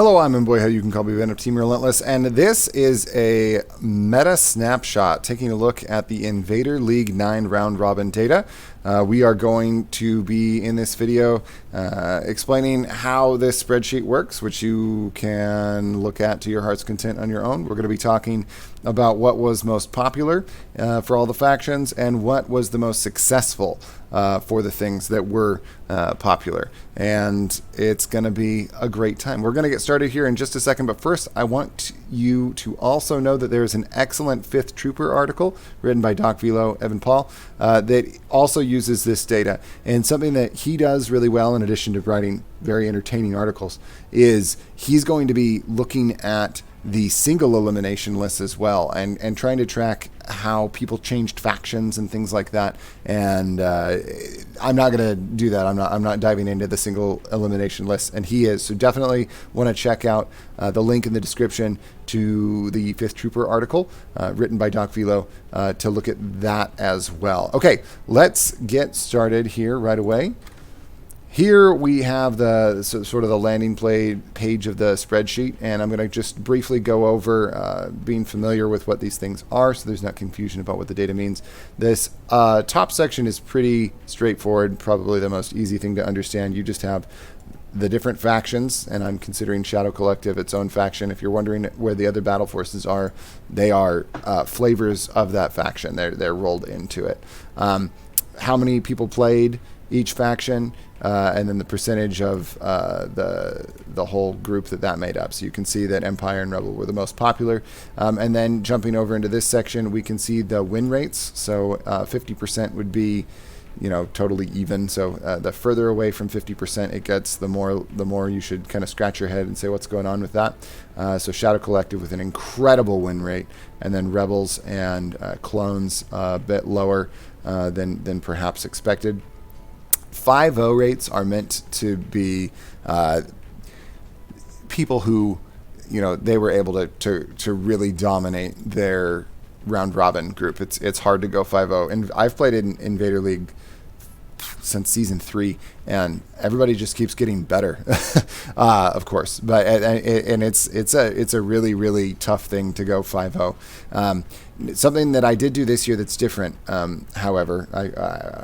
Hello, I'm Mbweha. You can call me Venom Team Relentless, and this is a meta snapshot taking a look at the Invader League 9 round robin data. We are going to be in this video explaining how this spreadsheet works, which you can look at to your heart's content on your own. We're going to be talking about what was most popular for all the factions and what was the most successful for the things that were popular. And it's going to be a great time. We're going to get started here in just a second, but first I want you to also know that there is an excellent 5th Trooper article written by Doc Velo, Evan Paul, that also uses this data. And something that he does really well, in addition to writing very entertaining articles, is he's going to be looking at the single elimination list as well, and trying to track how people changed factions and things like that. And I'm not going to do that. I'm not diving into the single elimination list, and he is. So definitely want to check out the link in the description to the 5th Trooper article written by Doc Velo to look at that as well. Okay, let's get started here right away. Here we have the sort of the landing page of the spreadsheet, and I'm going to just briefly go over being familiar with what these things are so there's not confusion about what the data means. This top section is pretty straightforward, probably the most easy thing to understand. You just have the different factions, and I'm considering Shadow Collective its own faction. If you're wondering where the other battle forces are, they are flavors of that faction. They're rolled into it. How many people played each faction, and then the percentage of the whole group that made up. So you can see that Empire and Rebel were the most popular. And then jumping over into this section, we can see the win rates. So 50% would be, totally even. So the further away from 50% it gets, the more you should kind of scratch your head and say what's going on with that. So Shadow Collective with an incredible win rate, and then Rebels and Clones a bit lower than perhaps expected. 5-0 rates are meant to be people who, they were able to really dominate their round robin group. It's hard to go 5-0, and I've played in Invader League since season 3, and everybody just keeps getting better, of course. But and it's a really tough thing to go 5-0. Something that I did do this year that's different, however,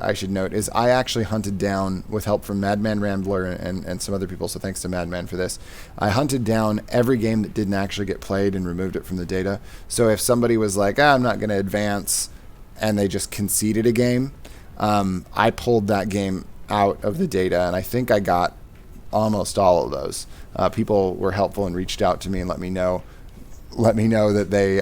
I should note, is I actually hunted down, with help from Madman Rambler and some other people, so thanks to Madman for this, I hunted down every game that didn't actually get played and removed it from the data. So if somebody was like, I'm not going to advance, and they just conceded a game, I pulled that game out of the data, and I think I got almost all of those. People were helpful and reached out to me and let me know that they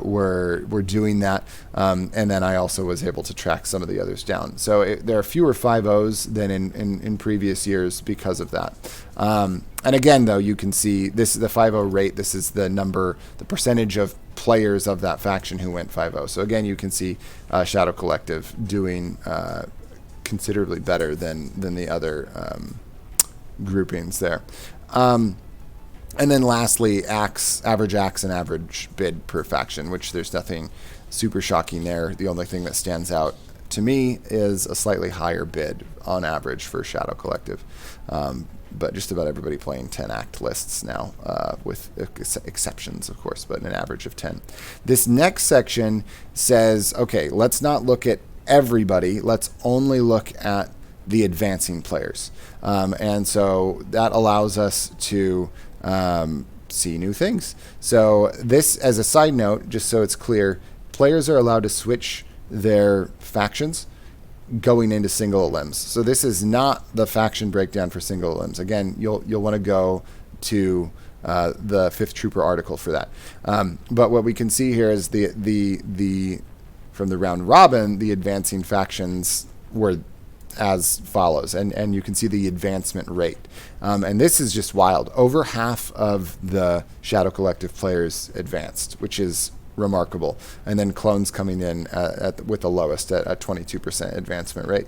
were doing that, and then I also was able to track some of the others down. So there are fewer 5-0s than in previous years because of that. And again, though, you can see this is the 5-0 rate. This is the percentage of players of that faction who went 5-0. So again, you can see Shadow Collective doing considerably better than the other groupings there. And then lastly, average axe and average bid per faction, which there's nothing super shocking there. The only thing that stands out to me is a slightly higher bid on average for Shadow Collective. But just about everybody playing 10 act lists now, with exceptions, of course, but an average of 10. This next section says, okay, let's not look at everybody. Let's only look at the advancing players. And so that allows us to see new things. So this, as a side note, just so it's clear, players are allowed to switch their factions going into single elims. So this is not the faction breakdown for single elims. Again, you'll want to go to the 5th Trooper article for that. But what we can see here is the from the round robin, the advancing factions were as follows, and you can see the advancement rate, and this is just wild. Over half of the Shadow Collective players advanced, which is remarkable, and then Clones coming in with the lowest at 22% advancement rate.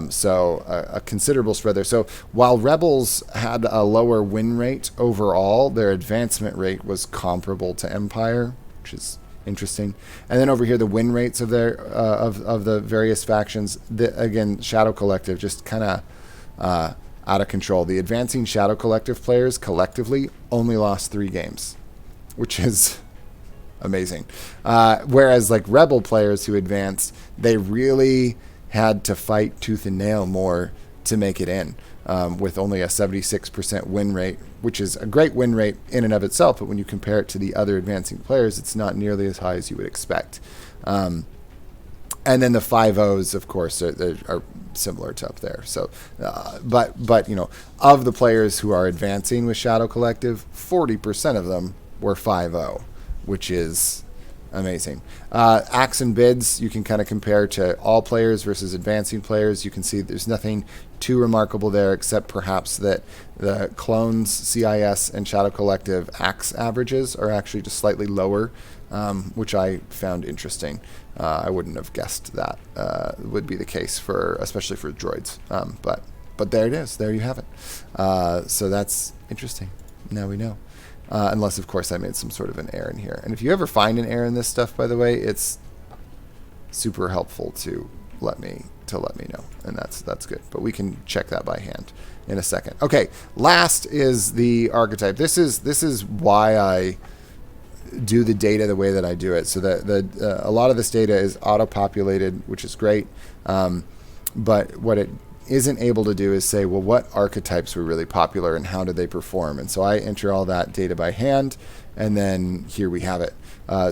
So a considerable spread there. So while Rebels had a lower win rate overall, their advancement rate was comparable to Empire, which is interesting. And then over here, the win rates of their of the various factions. Again, Shadow Collective just kind of out of control. The advancing Shadow Collective players collectively only lost 3 games, which is amazing. Whereas like Rebel players who advanced, they really had to fight tooth and nail more to make it in, with only a 76% win rate, which is a great win rate in and of itself, but when you compare it to the other advancing players, it's not nearly as high as you would expect. And then the 5-0s, of course, are similar to up there. So, but you know, of the players who are advancing with Shadow Collective, 40% of them were 5-0, which is amazing. Acts and bids, you can kind of compare to all players versus advancing players. You can see there's nothing too remarkable there, except perhaps that the clones, CIS, and Shadow Collective Acts averages are actually just slightly lower, which I found interesting. I wouldn't have guessed that would be the case especially for droids. But there it is. There you have it. So that's interesting. Now we know. Unless, of course, I made some sort of an error in here. And if you ever find an error in this stuff, by the way, it's super helpful to let me know, and that's good. But we can check that by hand in a second. Okay, last is the archetype. This is why I do the data the way that I do it. So that a lot of this data is auto-populated, which is great. But what it isn't able to do is say, well, what archetypes were really popular and how did they perform? And so I enter all that data by hand, and then here we have it.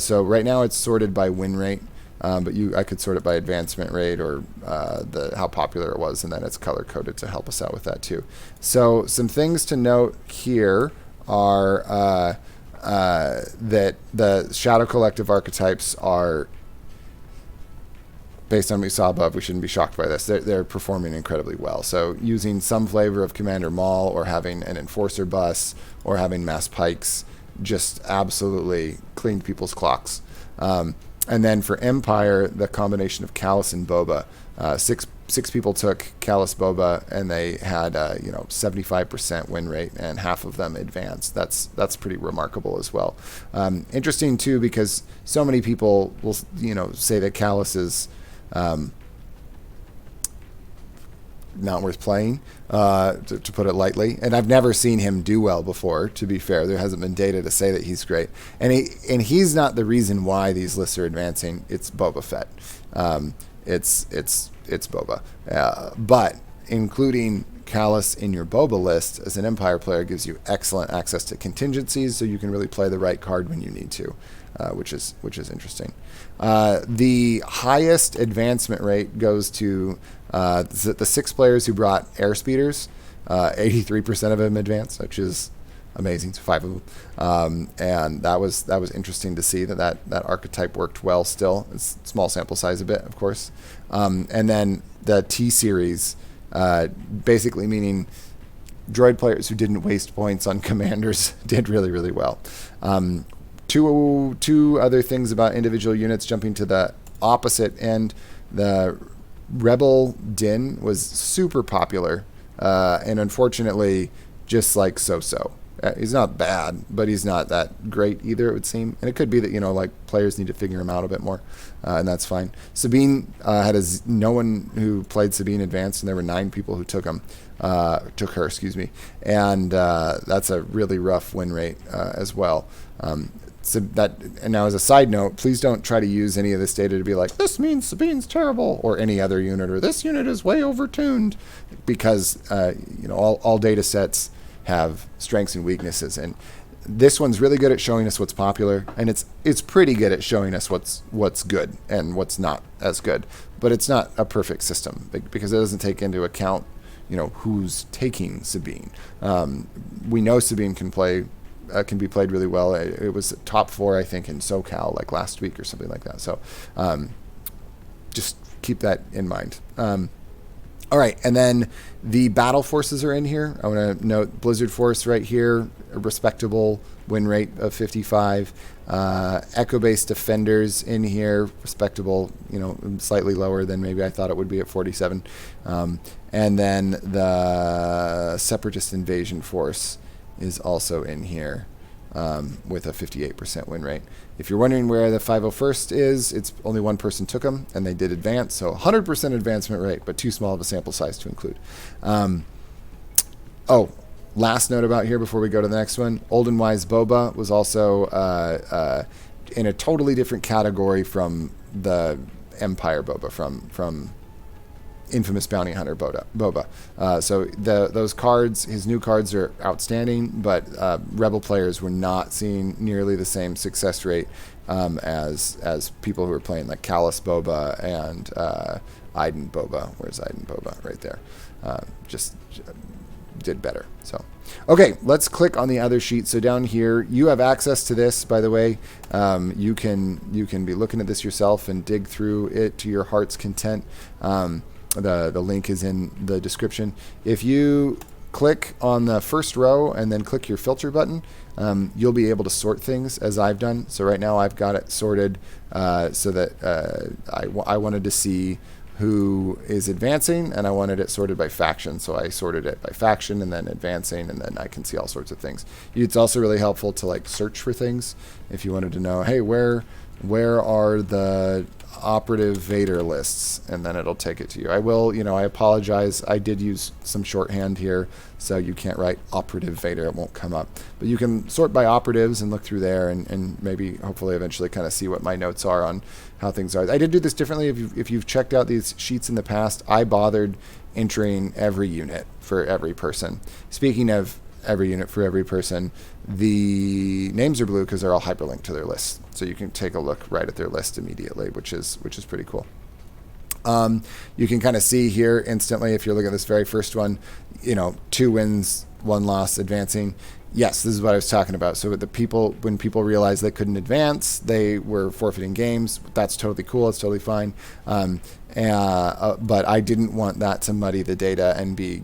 So right now it's sorted by win rate, but I could sort it by advancement rate or how popular it was, and then it's color coded to help us out with that too. So some things to note here are that the Shadow Collective archetypes are, based on what we saw above, we shouldn't be shocked by this. They're performing incredibly well. So using some flavor of Commander Maul or having an Enforcer bus or having mass Pykes just absolutely cleaned people's clocks. And then for Empire, the combination of Callus and Boba. Six people took Callus Boba, and they had 75% win rate, and half of them advanced. That's pretty remarkable as well. Interesting too, because so many people will say that Callus is not worth playing, to put it lightly. And I've never seen him do well before, to be fair. There hasn't been data to say that he's great. And he's not the reason why these lists are advancing. It's Boba Fett. It's Boba. But including Callus in your Boba list as an Empire player gives you excellent access to contingencies, so you can really play the right card when you need to, which is interesting. The highest advancement rate goes to the 6 players who brought airspeeders. 83% of them advanced, which is amazing. So 5 of them, and that was interesting to see that archetype worked well. Still, it's small sample size a bit, of course. And then the T series, basically meaning droid players who didn't waste points on commanders did really, really well. Two other things about individual units, jumping to the opposite end. The Rebel Din was super popular, and unfortunately just like so-so. He's not bad, but he's not that great either, it would seem. And it could be that, players need to figure him out a bit more, and that's fine. Sabine no one who played Sabine advanced, and there were 9 people who took her, excuse me. And that's a really rough win rate as well. And now as a side note, please don't try to use any of this data to be like, this means Sabine's terrible, or any other unit, or this unit is way overtuned, because all data sets have strengths and weaknesses, and this one's really good at showing us what's popular, and it's pretty good at showing us what's good and what's not as good. But it's not a perfect system, because it doesn't take into account who's taking Sabine. We know Sabine can be played really well. It was top 4, I think, in SoCal like last week or something like that. So just keep that in mind. All right, and then the battle forces are in here. I want to note Blizzard Force right here, a respectable win rate of 55. Echo-based defenders in here, respectable, slightly lower than maybe I thought it would be at 47. And then the Separatist Invasion Force is also in here with a 58% win rate. If you're wondering where the 501st is, it's only 1 person took them, and they did advance, so 100% advancement rate, but too small of a sample size to include. Oh, last note about here before we go to the next one. Old and Wise Boba was also in a totally different category from the Empire Boba, from Infamous Bounty Hunter Boba. So those cards, his new cards are outstanding, but Rebel players were not seeing nearly the same success rate as people who were playing like Callus Boba and Iden Boba. Where's Iden Boba? Right there. Just did better. So, okay, let's click on the other sheet. So down here, you have access to this, by the way. You can be looking at this yourself and dig through it to your heart's content. The link is in the description. If you click on the first row and then click your filter button, you'll be able to sort things as I've done. So right now I've got it sorted so that I wanted to see who is advancing, and I wanted it sorted by faction. So I sorted it by faction and then advancing, and then I can see all sorts of things. It's also really helpful to like search for things if you wanted to know, hey, where are the operative Vader lists, and then it'll take it to you. I apologize. I did use some shorthand here, so you can't write operative Vader. It won't come up. But you can sort by operatives and look through there and maybe hopefully eventually kind of see what my notes are on how things are. I did do this differently. If you've checked out these sheets in the past, I bothered entering every unit for every person. Speaking of every unit for every person, the names are blue because they're all hyperlinked to their list, so you can take a look right at their list immediately, which is pretty cool. You can kind of see here instantly if you're looking at this very first one, 2 wins, 1 loss, advancing. Yes, this is what I was talking about. So when people realized they couldn't advance, they were forfeiting games. That's totally cool. It's totally fine. But I didn't want that to muddy the data and be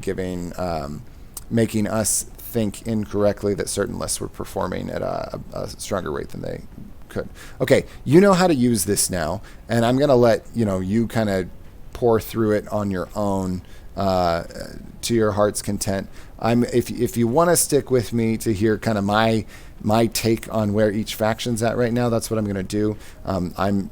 making us think incorrectly that certain lists were performing at a stronger rate than they could. Okay, you know how to use this now, and I'm going to let you kind of pour through it on your own to your heart's content. If you want to stick with me to hear kind of my take on where each faction's at right now, that's what I'm going to do. I'm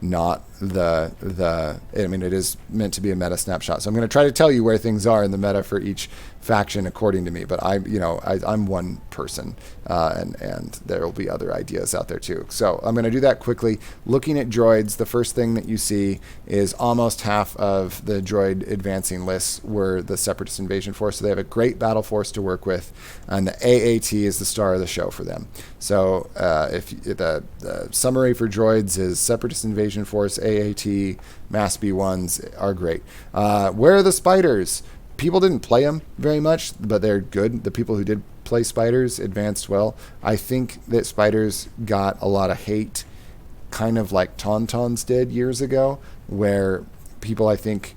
not it is meant to be a meta snapshot, so I'm going to try to tell you where things are in the meta for each faction according to me, but I'm one person, and there will be other ideas out there too. So I'm going to do that quickly. Looking at droids, the first thing that you see is almost half of the droid advancing lists were the Separatist Invasion Force, so they have a great battle force to work with, and the AAT is the star of the show for them. So if the summary for droids is Separatist Invasion Force, AAT, Mass B1s are great. Where are the spiders? People didn't play them very much, but they're good. The people who did play spiders advanced well. I think that spiders got a lot of hate, kind of like Tauntauns did years ago, where people, I think,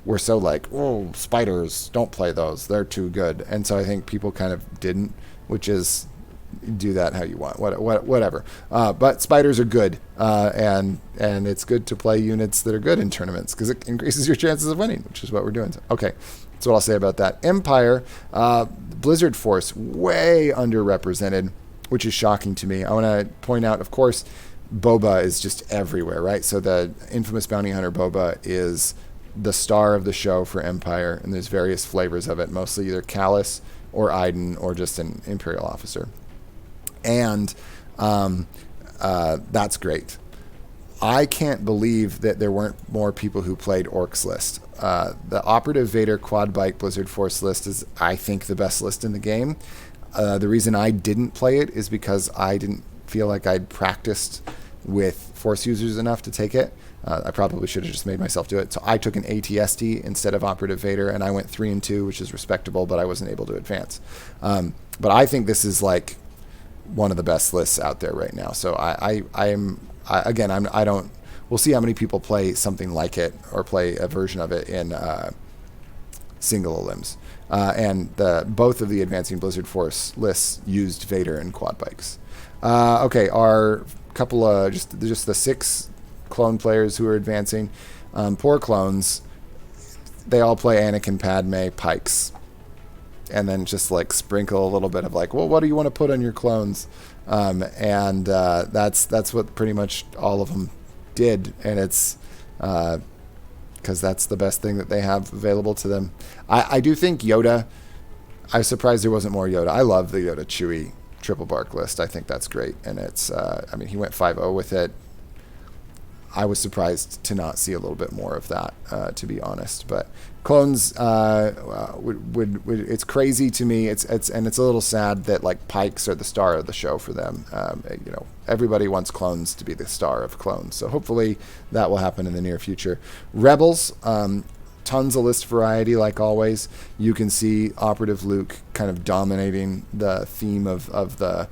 were so like, oh, spiders, don't play those. They're too good. And so I think people kind of didn't, which is, do that how you want, whatever. But spiders are good, and it's good to play units that are good in tournaments because it increases your chances of winning, which is what we're doing. So, okay, that's what I'll say about that. Empire, Blizzard Force, way underrepresented, which is shocking to me. I want to point out, of course, Boba is just everywhere, right? So the Infamous Bounty Hunter Boba is the star of the show for Empire, and there's various flavors of it, mostly either Callus or Iden or just an Imperial officer. And that's great. I can't believe that there weren't more people who played Orc's list. The Operative Vader Quad Bike Blizzard Force list is, I think, the best list in the game. The reason I didn't play it is because I didn't feel like I'd practiced with Force users enough to take it. I probably should have just made myself do it. So I took an ATST instead of Operative Vader, and I went 3-2, which is respectable, but I wasn't able to advance. But I think this is like one of the best lists out there right now. So we'll see how many people play something like it or play a version of it in single limbs. And both of the Advancing Blizzard Force lists used Vader and quad bikes. Okay, our couple of just the 6 clone players who are advancing. Poor clones. They all play Anakin, Padme, Pykes. And then just like sprinkle a little bit of like, well, what do you want to put on your clones? That's what pretty much all of them did. And it's because that's the best thing that they have available to them. I do think Yoda, I was surprised there wasn't more Yoda. I love the Yoda Chewie triple bark list. I think that's great. And it's, I mean, he went 5-0 with it. I was surprised to not see a little bit more of that, to be honest. But clones, it's crazy to me. It's a little sad that like Pykes are the star of the show for them. You know, everybody wants clones to be the star of clones. So hopefully that will happen in the near future. Rebels, tons of list variety like always. You can see Operative Luke kind of dominating the theme of the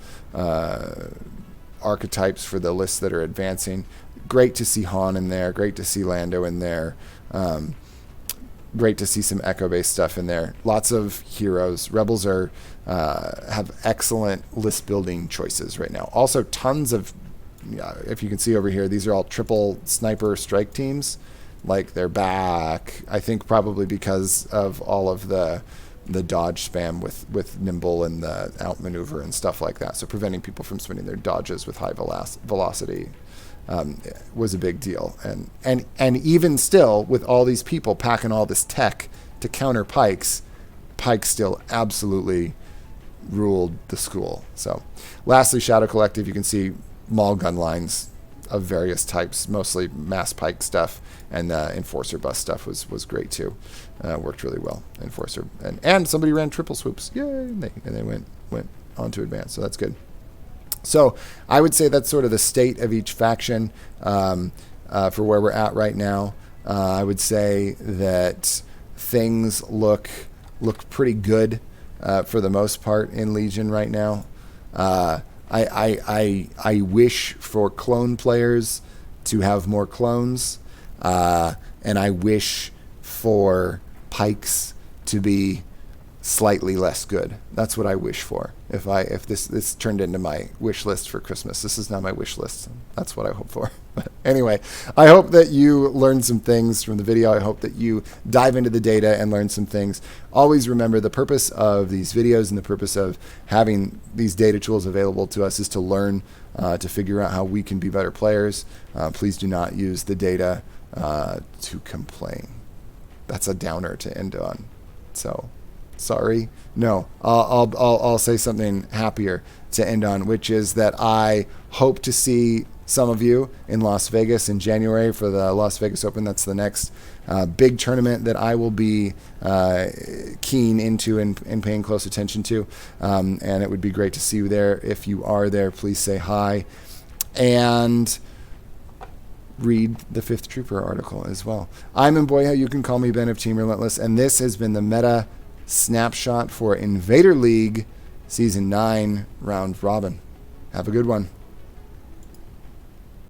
archetypes for the lists that are advancing. Great to see Han in there. Great to see Lando in there. Great to see some Echo-based stuff in there. Lots of heroes. Rebels are have excellent list building choices right now. Also, tons of, if you can see over here, these are all triple sniper strike teams. Like they're back. I think probably because of all of the dodge spam with Nimble and the outmaneuver and stuff like that. So preventing people from spinning their dodges with high velocity. Was a big deal, and even still, with all these people packing all this tech to counter Pykes still absolutely ruled the school. So, lastly, Shadow Collective, you can see Maul gun lines of various types, mostly mass Pyke stuff, and Enforcer bus stuff was great too. Worked really well. Enforcer and somebody ran triple swoops, yay! And they went on to advance, so that's good. So I would say that's sort of the state of each faction for where we're at right now. I would say that things look pretty good for the most part in Legion right now. I wish for clone players to have more clones, and I wish for Pykes to be slightly less good. That's what I wish for. If this turned into my wish list for Christmas, this is not my wish list. That's what I hope for. But anyway, I hope that you learned some things from the video. I hope that you dive into the data and learn some things. Always remember the purpose of these videos and the purpose of having these data tools available to us is to learn, to figure out how we can be better players. Please do not use the data to complain. That's a downer to end on. So. Sorry. No, I'll say something happier to end on, which is that I hope to see some of you in Las Vegas in January for the Las Vegas Open. That's the next big tournament that I will be keen into and paying close attention to. And it would be great to see you there. If you are there, please say hi. And read the Fifth Trooper article as well. I'm Mbweha. You can call me Ben of Team Relentless. And this has been the Meta Snapshot for Invader League Season 9 Round Robin. Have a good one.